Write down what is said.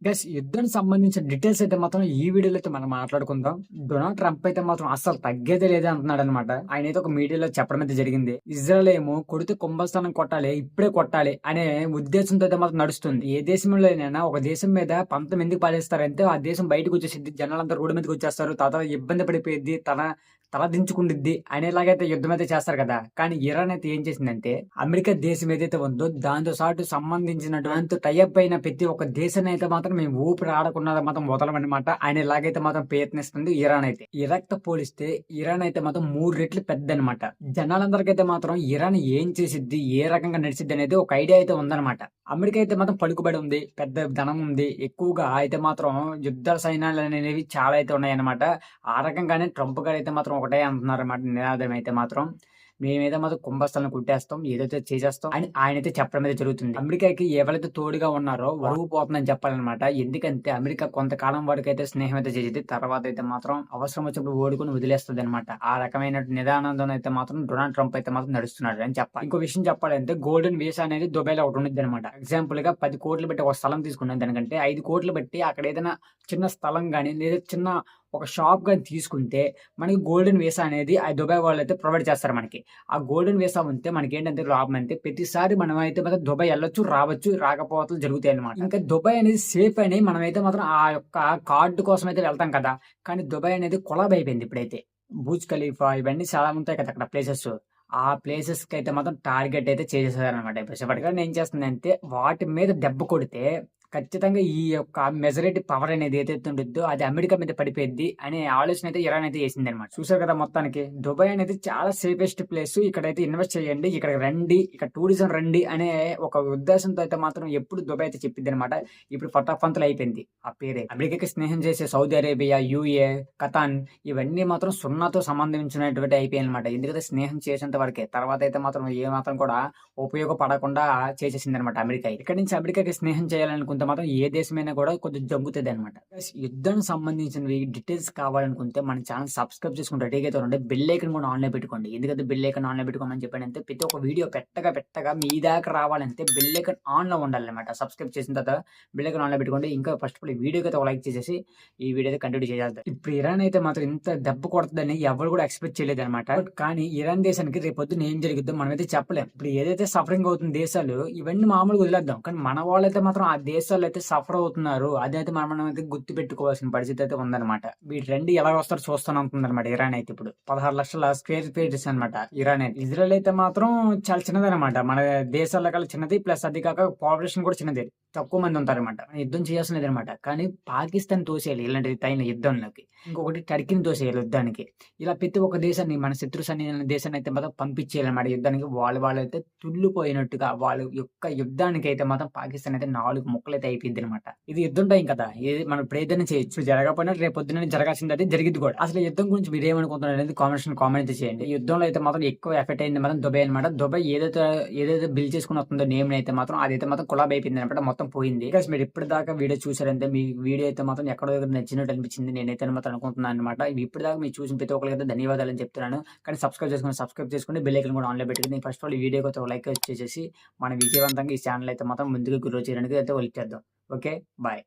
Guys యుద్ధానికి సంబంధించిన details అయితే మాత్రం ఈ వీడియోలో అయితే మనం మాట్లాడుకుందాం. డొనాల్డ్ ట్రంప్ అయితే మాత్రం అస్సలు తగ్గేదే లేదే అంటున్నాడు అనమాట. ఆయన అయితే ఒక మీడియాలో చెప్పడం అయితే జరిగింది. ఇజ్రాయెల్ ఏమో కొడితే కుంభస్థానం కొట్టాలి, ఇప్పుడే కొట్టాలి అనే ఉద్దేశంతో అయితే మాత్రం నడుస్తుంది. ఏ దేశంలోనైనా ఒక దేశం మీద పంతం ఎందుకు పాలిస్తారంటే ఆ దేశం బయటకు వచ్చేసిద్ది, జనాలంతా రోడ్డు మీదకి వచ్చేస్తారు, తర్వాత ఇబ్బంది పడిపోయింది, తల దించుకుండిద్ది అనేలాగైతే యుద్ధం అయితే చేస్తారు కదా. కానీ ఇరాన్ అయితే ఏం చేసిందంటే అమెరికా దేశం ఏదైతే ఉందో దాంతో సాటు సంబంధించినటువంటి టైఅప్ అయిన ప్రతి ఒక్క దేశాన్ని అయితే మాత్రం మేము ఊపిరి ఆడకుండా మాత్రం వదలమన్నమాట. ఆయన ఇలాగైతే మాత్రం ప్రయత్నిస్తుంది ఇరాన్ అయితే. ఇరాక్ తో పోలిస్తే ఇరాన్ అయితే మాత్రం 3 రెట్లు పెద్ద అనమాట. జనాలందరికైతే మాత్రం ఇరాన్ ఏం చేసిద్ది, ఏ రకంగా నడిచిద్ది అనేది ఒక ఐడియా అయితే ఉందన్నమాట. అమెరికా అయితే మాత్రం పలుకుబడి ఉంది, పెద్ద ధనం ఉంది, ఎక్కువగా అయితే మాత్రం యుద్ధ సైన్యాలు అనేవి చాలా అయితే ఉన్నాయన్నమాట. ఆ రకంగానే ట్రంప్ గారు అయితే మాత్రం ఒకటే అంటున్నారన్నమాట నినాదం అయితే మాత్రం. మేమైతే మాత్రం కుంభస్థలను కుట్టేస్తాం, ఏదైతే చేసేస్తాం అని ఆయనైతే చెప్పడం అయితే జరుగుతుంది. అమెరికాకి ఎవరైతే తోడుగా ఉన్నారో వరువు పోతుందని చెప్పాలన్నమాట. ఎందుకంటే అమెరికా కొంతకాలం వరకు అయితే స్నేహం అయితే చేసేది, తర్వాత అయితే మాత్రం అవసరం వచ్చినప్పుడు ఓడుకుని వదిలేస్తుంది అనమాట. ఆ రకమైన నిదానంతో అయితే మాత్రం డొనాల్డ్ ట్రంప్ అయితే మాత్రం నడుస్తున్నాడు అని చెప్పాలి. ఇంకో విషయం చెప్పాలంటే గోల్డెన్ వీసా అనేది దుబాయ్లో ఒకటి ఉండేది అనమాట. ఎగ్జాంపుల్ గా 10 కోట్లు పెట్టి ఒక స్థలం తీసుకున్నాను, దానికంటే 5 కోట్లు పెట్టి అక్కడ ఏదైనా చిన్న స్థలం కానీ లేదా చిన్న ఒక షాప్ కానీ తీసుకుంటే మనకి గోల్డెన్ వీసా అనేది ఆ దుబాయ్ వాళ్ళు అయితే ప్రొవైడ్ చేస్తారు మనకి. ఆ గోల్డెన్ వీసా ఉంటే మనకి ఏంటంటే లాభం అంటే ప్రతిసారి మనం అయితే మాత్రం దుబాయ్ వెళ్ళొచ్చు, రావచ్చు, రాకపోవతలు జరుగుతాయి అనమాట. ఇంకా దుబాయ్ అనేది సేఫ్ అని మనం అయితే మాత్రం ఆ యొక్క కార్డు కోసం అయితే వెళ్తాం కదా. కానీ దుబాయ్ అనేది కొలాబ్ అయిపోయింది ఇప్పుడైతే. బుర్జ్ ఖలీఫా ఇవన్నీ చాలా ఉంటాయి కదా అక్కడ ప్లేసెస్. ఆ ప్లేసెస్ కి అయితే మాత్రం టార్గెట్ అయితే చేసేసారనమాట. ఇప్పుడు ఏం చేస్తుందంటే వాటి మీద దెబ్బ కొడితే ఖచ్చితంగా ఈ యొక్క మెజారిటీ పవర్ అనేది ఏదైతే ఉంటుందో అది అమెరికా మీద పడిపోయింది అనే ఆలోచన అయితే ఇరాన్ అయితే చేసింది అనమాట. చూసారు కదా, మొత్తానికి దుబాయ్ అనేది చాలా సేఫెస్ట్ ప్లేస్, ఇక్కడైతే ఇన్వెస్ట్ చేయండి, ఇక్కడ రండి, ఇక్కడ టూరిజం రండి అనే ఒక ఉద్దేశంతో అయితే మాత్రం ఎప్పుడు దుబాయ్ అయితే చెప్పింది అనమాట. ఇప్పుడు ఫటాఫంతులు అయిపోయింది ఆ పేరే. అమెరికాకి స్నేహం చేసే సౌదీ అరేబియా, యూఏ, ఖతాన్ ఇవన్నీ మాత్రం సున్నాతో సంబంధించినటువంటి అయిపోయాయి అనమాట. ఎందుకంటే స్నేహం చేసేంత వరకే, తర్వాత అయితే మాత్రం ఏ మాత్రం కూడా ఉపయోగపడకుండా చేసేసింది అనమాట అమెరికా. ఇక్కడ నుంచి అమెరికాకి స్నేహం చేయాలనుకుంటే మాత్రం ఏ దేశమైనా కూడా కొంచెం జంగుతుంది అనమాట. యుద్ధానికి సంబంధించినవి డీటెయిల్స్ కావాలనుకుంటే మన ఛానల్ సబ్స్క్రైబ్ చేసుకుని రెడీగా అయితే ఉండండి. బెల్ ఐకాన్ కూడా ఆన్లో పెట్టుకోండి. ఎందుకంటే బెల్ ఐకాన్ ఆన్లో పెట్టుకోమని చెప్పానంటే ప్రతి ఒక్క వీడియో పెట్టగా మీ దాకా రావాలంటే బెల్ ఐకాన్ ఆన్లో ఉండాలన్నమాట. సబ్స్క్రైబ్ చేసిన తర్వాత బెల్ ఐకాన్ ఆన్లో పెట్టుకోండి. ఇంకా ఫస్ట్ ఈ వీడియోకి అయితే ఒక లైక్ చేసేసి ఈ వీడియో అయితే కంటిన్యూ చేసేద్దాం. ఇప్పుడు ఇరాన్ అయితే మాత్రం ఇంత దెబ్బ కొడుతుందని ఎవరు కూడా ఎక్స్పెక్ట్ చేయలేదు అనమాట. కానీ ఇరాన్ దేశానికి రేపొద్దున ఏం జరుగుతుందో మనం అయితే చెప్పలేం. ఇప్పుడు ఏదైతే సఫరింగ్ అవుతుంది దేశాలు ఇవన్నీ మామూలుగా వదిలేద్దాం, కానీ మన వాళ్ళైతే మాత్రం ఆ దేశాలు అయితే సఫర్ అవుతున్నారు. అదైతే మనం అయితే గుర్తు పెట్టుకోవాల్సిన పరిస్థితి అయితే ఉందన్నమాట. వీటి రెండు ఎలా వస్తారో చూస్తాను అనమాట. ఇరాన్ అయితే ఇప్పుడు 16 లక్షల స్క్వేర్ ఫీట్స్ అనమాట ఇరాన్ అయితే. ఇజ్రాయెల్ అయితే మాత్రం చాలా చిన్నదనమాట, మన దేశాల కల్లా చిన్నది, ప్లస్ అది కాక పాపులేషన్ కూడా చిన్నది, తక్కువ మంది ఉంటారనమాట. యుద్ధం చేయాల్సినది అనమాట. కానీ పాకిస్తాన్ తోసేయాలి ఇలాంటి తైన యుద్ధంలోకి. ఇంకొకటి టర్కీని తోసేయాలి యుద్ధానికి. ఇలా ప్రతి ఒక్క దేశాన్ని, మన శత్రు సైన్య దేశాన్ని అయితే మాత్రం పంపించేయాలన్నమాట యుద్ధానికి. వాళ్ళైతే తుల్లిపోయినట్టుగా వాళ్ళ యొక్క యుద్ధానికి అయితే మాత్రం పాకిస్తాన్ అయితే 4 ముక్కలైతే అయిపోయింది అనమాట. ఇది యుద్ధం టైం కదా, ఇది మనం ఇప్పుడు ఏదైనా చేయొచ్చు, జరగకపోయినా రేపు పొద్దున జరగాల్సింది అయితే జరిగింది కూడా. అసలు యుద్ధం గురించి మీరు ఏమనుకుంటున్నారు అనేది కామెంట్ అయితే చేయండి. యుద్ధంలో అయితే మాత్రం ఎక్కువ ఎఫెక్ట్ అయింది మాత్రం దుబాయ్ అనమాట. దుబాయ్ ఏదైతే బిల్ చేసుకుని వస్తుందో నేమ్ అయితే మాత్రం అదైతే మాత్రం కొలాబ్ అయిపోయింది అనమాట, మొత్తం పోయింది. మీరు ఇప్పటిదాకా వీడియో చూసారంటే మీ వీడియో అయితే మాత్రం ఎక్కడో దగ్గర నచ్చినట్టు అనిపించింది, నేనైతే మాత్రం అనుకుంటున్నాను అనమాట. ఇప్పటిదాకా మీరు చూసిన ప్రతి ఒక్కరికి అయితే ధన్యవాదాలు అని చెప్తున్నాను. కానీ సబ్స్క్రైబ్ చేసుకుని బెల్ ఐకాన్ కూడా ఆన్లో పెట్టుకుని ఫస్ట్ ఆల్ ఈ వీడియోకి అయితే ఒక లైక్ వచ్చేసి మన విజయవంతంగా ఈ ఛానల్ అయితే మాత్రం ముందుకు గ్రో చేయడానికి అయితే వర్క్ చేద్దాం. Okay, bye.